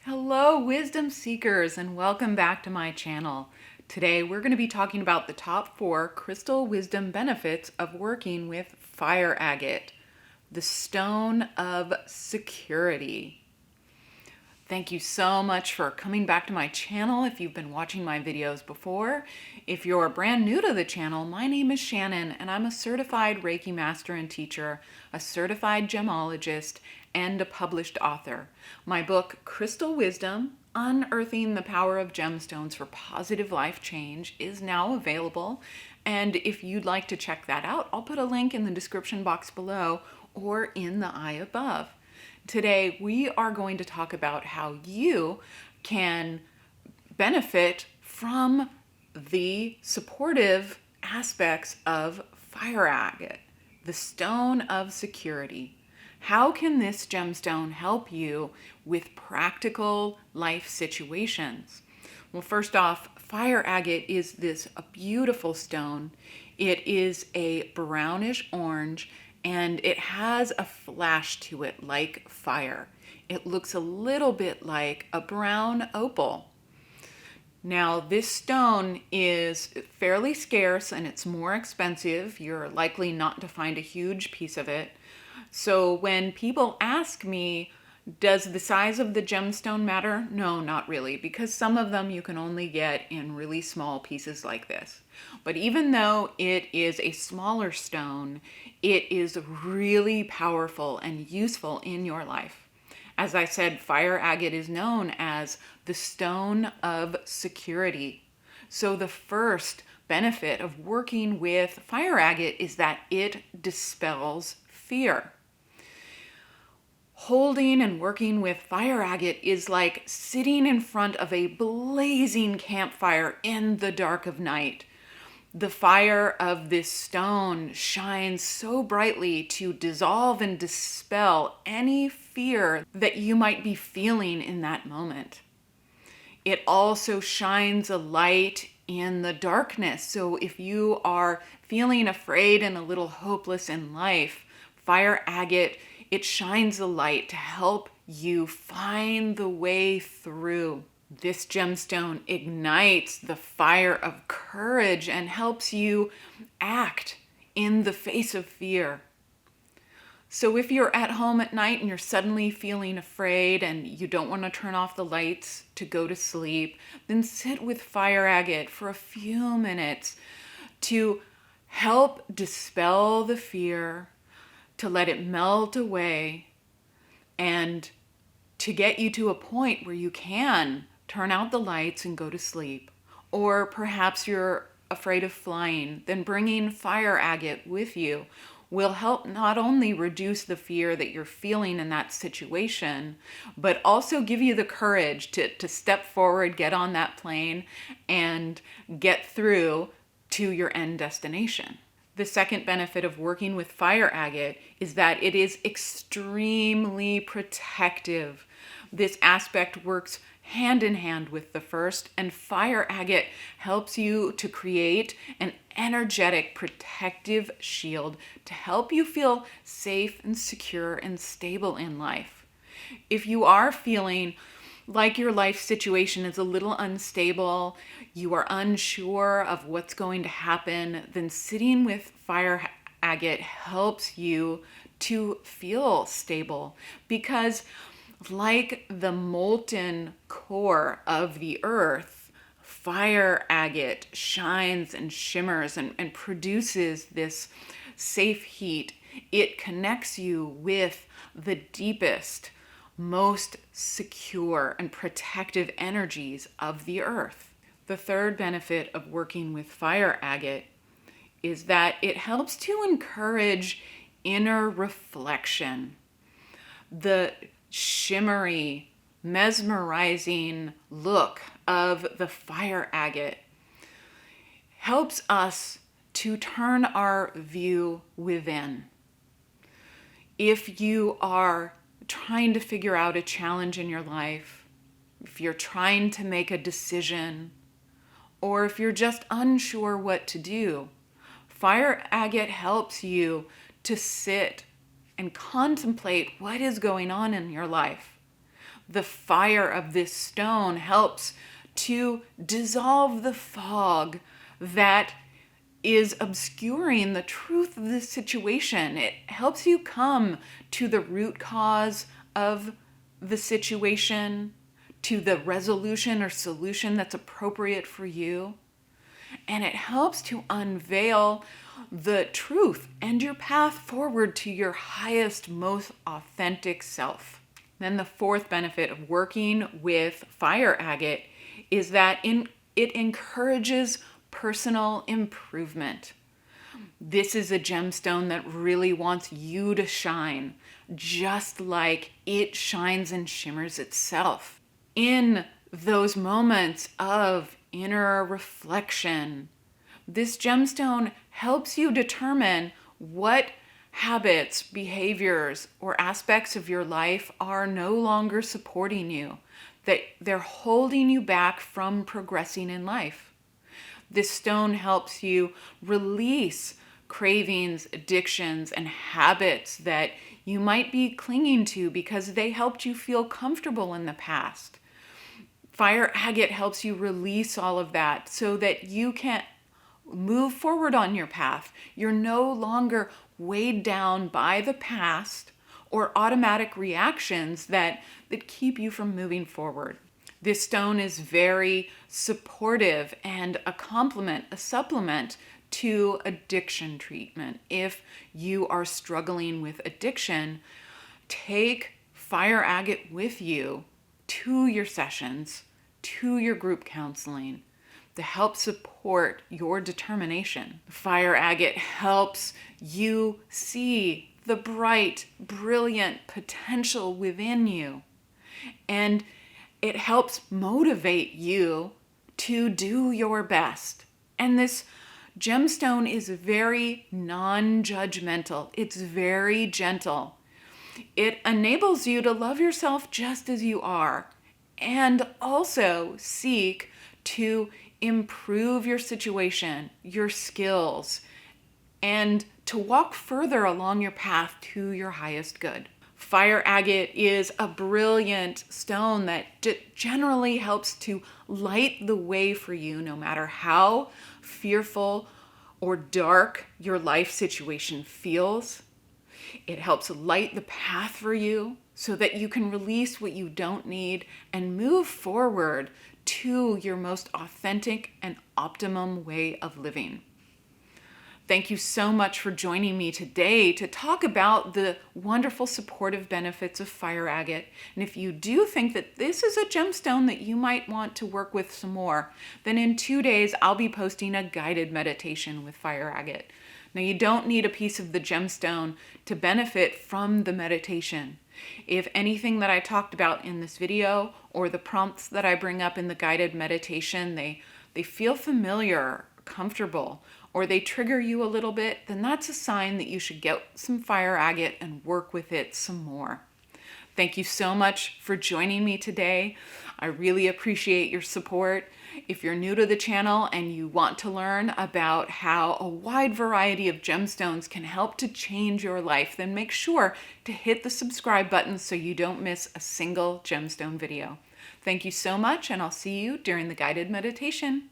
Hello, wisdom seekers, and welcome back to my channel. Today, we're going to be talking about the top 4 crystal wisdom benefits of working with fire agate, the stone of security. Thank you so much for coming back to my channel if you've been watching my videos before. If you're brand new to the channel, my name is Shannon and I'm a certified Reiki master and teacher, a certified gemologist, and a published author. My book, Crystal Wisdom, Unearthing the Power of Gemstones for Positive Life Change, is now available. And if you'd like to check that out, I'll put a link in the description box below or in the eye above. Today, we are going to talk about how you can benefit from the supportive aspects of fire agate, the stone of security. How can this gemstone help you with practical life situations? Well, first off, fire agate is a beautiful stone. It is a brownish orange and it has a flash to it like fire. It looks a little bit like a brown opal. Now, this stone is fairly scarce and it's more expensive. You're likely not to find a huge piece of it. So when people ask me, does the size of the gemstone matter? No, not really, because some of them you can only get in really small pieces like this. But even though it is a smaller stone, it is really powerful and useful in your life. As I said, fire agate is known as the stone of security. So the first benefit of working with fire agate is that it dispels fear. Holding and working with fire agate is like sitting in front of a blazing campfire in the dark of night. The fire of this stone shines so brightly to dissolve and dispel any fear that you might be feeling in that moment. It also shines a light in the darkness. So if you are feeling afraid and a little hopeless in life, fire agate, it shines a light to help you find the way through. This gemstone ignites the fire of courage and helps you act in the face of fear. So if you're at home at night and you're suddenly feeling afraid and you don't want to turn off the lights to go to sleep, then sit with fire agate for a few minutes to help dispel the fear, to let it melt away, and to get you to a point where you can turn out the lights and go to sleep. Or perhaps you're afraid of flying, then bringing fire agate with you will help not only reduce the fear that you're feeling in that situation, but also give you the courage to step forward, get on that plane, and get through to your end destination. The second benefit of working with fire agate is that it is extremely protective. This aspect works hand in hand with the first, and fire agate helps you to create an energetic protective shield to help you feel safe and secure and stable in life. If you are feeling like your life situation is a little unstable, you are unsure of what's going to happen, then sitting with fire agate helps you to feel stable, because like the molten core of the earth, fire agate shines and shimmers and produces this safe heat. It connects you with the deepest, most secure and protective energies of the earth. The third benefit of working with fire agate is that it helps to encourage inner reflection. The shimmery, mesmerizing look of the fire agate helps us to turn our view within. If you are trying to figure out a challenge in your life, if you're trying to make a decision, or if you're just unsure what to do, fire agate helps you to sit and contemplate what is going on in your life. The fire of this stone helps to dissolve the fog that is obscuring the truth of this situation. It helps you come to the root cause of the situation, to the resolution or solution that's appropriate for you. And it helps to unveil the truth and your path forward to your highest, most authentic self. Then the fourth benefit of working with fire agate is that it encourages personal improvement. This is a gemstone that really wants you to shine, just like it shines and shimmers itself. In those moments of inner reflection, this gemstone helps you determine what habits, behaviors, or aspects of your life are no longer supporting you, that they're holding you back from progressing in life. This stone helps you release cravings, addictions, and habits that you might be clinging to because they helped you feel comfortable in the past. Fire agate helps you release all of that so that you can move forward on your path. You're no longer weighed down by the past or automatic reactions that keep you from moving forward. This stone is very supportive and a complement, a supplement to addiction treatment. If you are struggling with addiction, take fire agate with you to your sessions, to your group counseling, to help support your determination. Fire agate helps you see the bright, brilliant potential within you. And it helps motivate you to do your best. And this gemstone is very non-judgmental. It's very gentle. It enables you to love yourself just as you are and also seek to improve your situation, your skills, and to walk further along your path to your highest good. Fire agate is a brilliant stone that generally helps to light the way for you no matter how fearful or dark your life situation feels. It helps light the path for you so that you can release what you don't need and move forward to your most authentic and optimum way of living. Thank you so much for joining me today to talk about the wonderful supportive benefits of fire agate. And if you do think that this is a gemstone that you might want to work with some more, then in 2 days I'll be posting a guided meditation with fire agate. Now, you don't need a piece of the gemstone to benefit from the meditation. If anything that I talked about in this video or the prompts that I bring up in the guided meditation, they feel familiar, comfortable, or they trigger you a little bit, then that's a sign that you should get some fire agate and work with it some more. Thank you so much for joining me today. I really appreciate your support. If you're new to the channel and you want to learn about how a wide variety of gemstones can help to change your life, then make sure to hit the subscribe button so you don't miss a single gemstone video. Thank you so much, and I'll see you during the guided meditation.